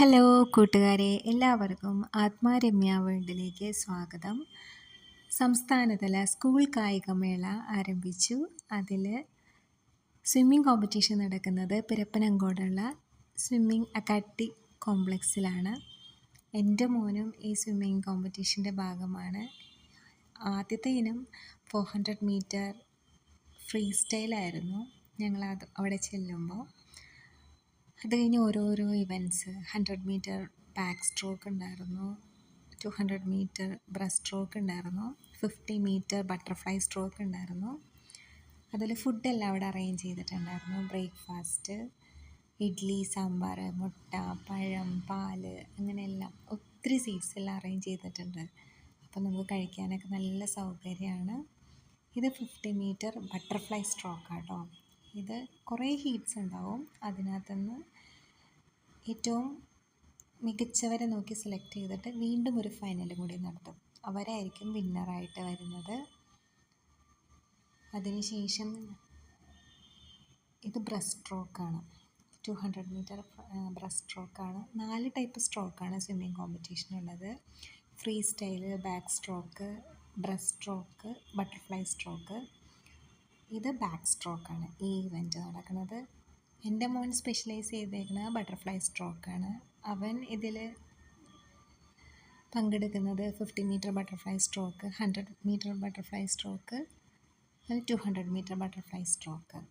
Hello കൂട്ടുകാരെ, എല്ലാവർക്കും ആത്മാരമ്യ വേൾഡിലേക്ക് സ്വാഗതം. സംസ്ഥാനതല സ്കൂൾ കായികമേള ആരംഭിച്ചു. അതിൽ സ്വിമ്മിംഗ് കോമ്പറ്റീഷൻ നടക്കുന്നത് പിരപ്പനങ്കോടുള്ള സ്വിമ്മിംഗ് അക്കാഡമി കോംപ്ലക്സിലാണ്. എൻ്റെ മോനും ഈ സ്വിമ്മിംഗ് കോമ്പറ്റീഷൻ്റെ ഭാഗമാണ്. ആദ്യത്തെ ഇനം 400 മീറ്റർ ഫ്രീ സ്റ്റൈലായിരുന്നു. ഞങ്ങളത് അവിടെ ചെല്ലുമ്പോൾ അത് കഴിഞ്ഞ് ഓരോരോ ഇവൻറ്റ്സ് 100 മീറ്റർ ബാക്ക് സ്ട്രോക്ക് ഉണ്ടായിരുന്നു, 200 മീറ്റർ ബ്രസ്റ്റ് സ്ട്രോക്ക് ഉണ്ടായിരുന്നു, 50 മീറ്റർ ബട്ടർഫ്ലൈ സ്ട്രോക്ക് ഉണ്ടായിരുന്നു. അതിൽ ഫുഡെല്ലാം അവിടെ അറേഞ്ച് ചെയ്തിട്ടുണ്ടായിരുന്നു. ബ്രേക്ക്ഫാസ്റ്റ്, ഇഡ്ഡലി, സാമ്പാർ, മുട്ട, പഴം, പാല്, അങ്ങനെയെല്ലാം ഒത്തിരി സീറ്റ്സ് എല്ലാം അറേഞ്ച് ചെയ്തിട്ടുണ്ട്. അപ്പോൾ നമുക്ക് കഴിക്കാനൊക്കെ നല്ല സൗകര്യമാണ്. ഇത് 50 മീറ്റർ ബട്ടർഫ്ലൈ സ്ട്രോക്കാട്ടോ. ഇത് കുറേ ഹീറ്റ്സ് ഉണ്ടാവും. അതിനകത്തുനിന്ന് ഏറ്റവും മികച്ചവരെ നോക്കി സെലക്ട് ചെയ്തിട്ട് വീണ്ടും ഒരു ഫൈനൽ കൂടി നടത്തും. അവരായിരിക്കും വിന്നറായിട്ട് വരുന്നത്. അതിനുശേഷം ഇത് ബ്രസ്റ്റ് സ്ട്രോക്കാണ്. 200 മീറ്റർ ബ്രസ്റ്റ് സ്ട്രോക്കാണ്. 4 ടൈപ്പ് സ്ട്രോക്കാണ് സ്വിമ്മിംഗ് കോമ്പറ്റീഷനുള്ളത്. Freestyle, back stroke, breast stroke, butterfly stroke. ഇത് ബാക്ക് സ്ട്രോക്കാണ് ഈ ഇവൻറ്റ് നടക്കുന്നത്. എൻ്റെ മോൻ സ്പെഷ്യലൈസ് ചെയ്തേക്കുന്നത് ബട്ടർഫ്ലൈ സ്ട്രോക്കാണ്. അവൻ ഇതിൽ പങ്കെടുക്കുന്നത് 50 metre butterfly stroke, 100 metre butterfly stroke, 200 metre butterfly stroke.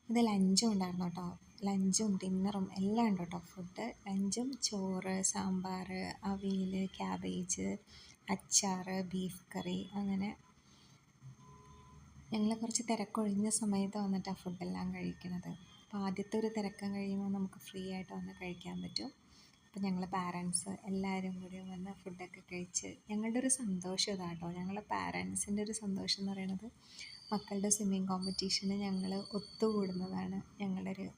ഇത് ലഞ്ചും ഉണ്ടായിരുന്നു കേട്ടോ. ലഞ്ചും ഡിന്നറും എല്ലാം ഉണ്ട് കേട്ടോ. ഫുഡ് ലഞ്ചും ചോറ്, സാമ്പാർ, അവിയൽ, ക്യാബേജ്, അച്ചാർ, ബീഫ് കറി, അങ്ങനെ ഞങ്ങൾ കുറച്ച് തിരക്കൊഴിഞ്ഞ സമയത്ത് വന്നിട്ടാണ് ഫുഡെല്ലാം കഴിക്കുന്നത്. അപ്പോൾ ആദ്യത്തെ ഒരു തിരക്കം കഴിയുമ്പോൾ നമുക്ക് ഫ്രീ ആയിട്ട് വന്ന് കഴിക്കാൻ പറ്റും. അപ്പോൾ ഞങ്ങൾ പാരൻസ് എല്ലാവരും കൂടി വന്ന് ഫുഡൊക്കെ കഴിച്ച് ഞങ്ങളുടെ ഒരു സന്തോഷം ഇതാട്ടോ. ഞങ്ങൾ പാരൻസിൻ്റെ ഒരു സന്തോഷം എന്ന് പറയുന്നത് മക്കളുടെ സ്വിമ്മിങ് കോമ്പറ്റീഷന് ഞങ്ങൾ ഒത്തുകൂടുന്നതാണ് ഞങ്ങളുടെ ഒരു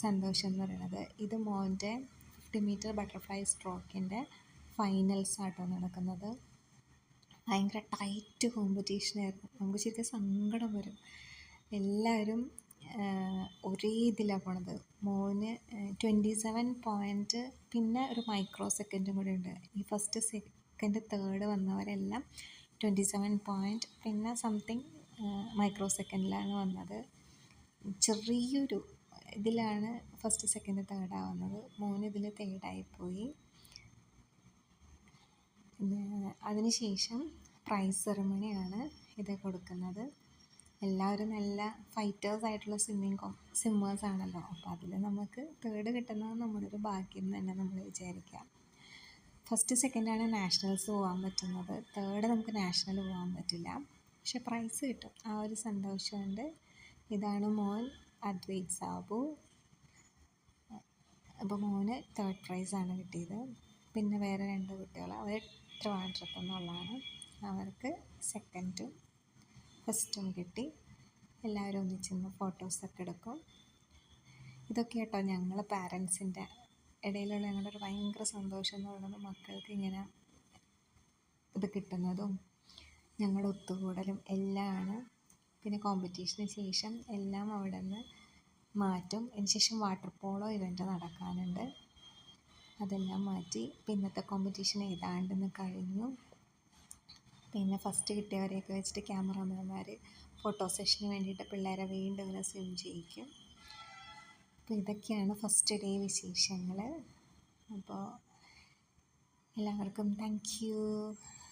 സന്തോഷം എന്ന് പറയുന്നത്. ഇത് മോൻ്റെ 50 മീറ്റർ ബട്ടർഫ്ലൈ സ്ട്രോക്കിൻ്റെ ഫൈനൽസാട്ടോ നടക്കുന്നത്. ഭയങ്കര ടൈറ്റ് കോമ്പറ്റീഷനായിരുന്നു. നമുക്ക് ശരിക്കും സങ്കടം വരും. എല്ലാവരും ഒരേ ഇതിലാണ് പോണത്. മോന് 27 പോയിൻറ്റ്, പിന്നെ ഒരു മൈക്രോ സെക്കൻഡും കൂടെ ഉണ്ട്. ഈ ഫസ്റ്റ്, സെക്കൻഡ്, തേർഡ് വന്നവരെല്ലാം 27 പോയിൻറ്റ്, പിന്നെ സംതിങ് മൈക്രോ സെക്കൻഡിലാണ് വന്നത്. ചെറിയൊരു ഇതിലാണ് ഫസ്റ്റ്, സെക്കൻഡ്, തേർഡാവുന്നത്. മോന് ഇതിൽ തേർഡായിപ്പോയി. അതിനുശേഷം പ്രൈസ് സെറമണിയാണ് ഇത് കൊടുക്കുന്നത്. എല്ലാവരും നല്ല ഫൈറ്റേഴ്സായിട്ടുള്ള സ്വിമ്മേഴ്സാണല്ലോ. അപ്പോൾ അതിൽ നമുക്ക് തേർഡ് കിട്ടുന്നത് നമ്മുടെ ഒരു ഭാഗ്യം തന്നെ നമ്മൾ വിചാരിക്കാം. ഫസ്റ്റ്, സെക്കൻഡാണ് നാഷണൽസ് പോകാൻ പറ്റുന്നത്. തേർഡ് നമുക്ക് നാഷണൽ പോകാൻ പറ്റില്ല, പക്ഷെ പ്രൈസ് കിട്ടും. ആ ഒരു സന്തോഷമുണ്ട്. ഇതാണ് മോൻ അദ്വൈത് സാബു. അപ്പോൾ മോന് തേർഡ് പ്രൈസാണ് കിട്ടിയത്. പിന്നെ വേറെ 2 കുട്ടികൾ, അവർ ട്രിവാൻഡ്രത്തു നിന്നുള്ളതാണ്. അവർക്ക് സെക്കൻഡും ഫസ്റ്റും കിട്ടി. എല്ലാവരും ഒന്നിച്ചിരുന്ന് ഫോട്ടോസൊക്കെ എടുക്കും. ഇതൊക്കെ കേട്ടോ ഞങ്ങൾ പാരൻസിൻ്റെ ഇടയിലുള്ള ഞങ്ങളുടെ ഒരു ഭയങ്കര സന്തോഷം എന്ന് പറയുന്നത് മക്കൾക്ക് ഇങ്ങനെ ഇത് കിട്ടുന്നതും ഞങ്ങളുടെ ഒത്തുകൂടലും എല്ലാമാണ്. പിന്നെ കോമ്പറ്റീഷന് ശേഷം എല്ലാം അവിടെ നിന്ന് മാറ്റും. അതിനുശേഷം വാട്ടർ പോളോ ഇവൻറ്റ് നടക്കാനുണ്ട്. അതെല്ലാം മാറ്റി. പിന്നത്തെ കോമ്പറ്റീഷൻ ഏതാണ്ടെന്ന് കഴിഞ്ഞു. പിന്നെ ഫസ്റ്റ് കിട്ടിയവരെയൊക്കെ വെച്ചിട്ട് ക്യാമറാമാൻമാർ ഫോട്ടോ സെഷന് വേണ്ടിയിട്ട് പിള്ളേരെ വീണ്ടും ഇങ്ങനെ സ്വിം ചെയ്യിക്കും. അപ്പോൾ ഇതൊക്കെയാണ് ഫസ്റ്റ് ഡേ വിശേഷങ്ങൾ. അപ്പോൾ എല്ലാവർക്കും താങ്ക് യു.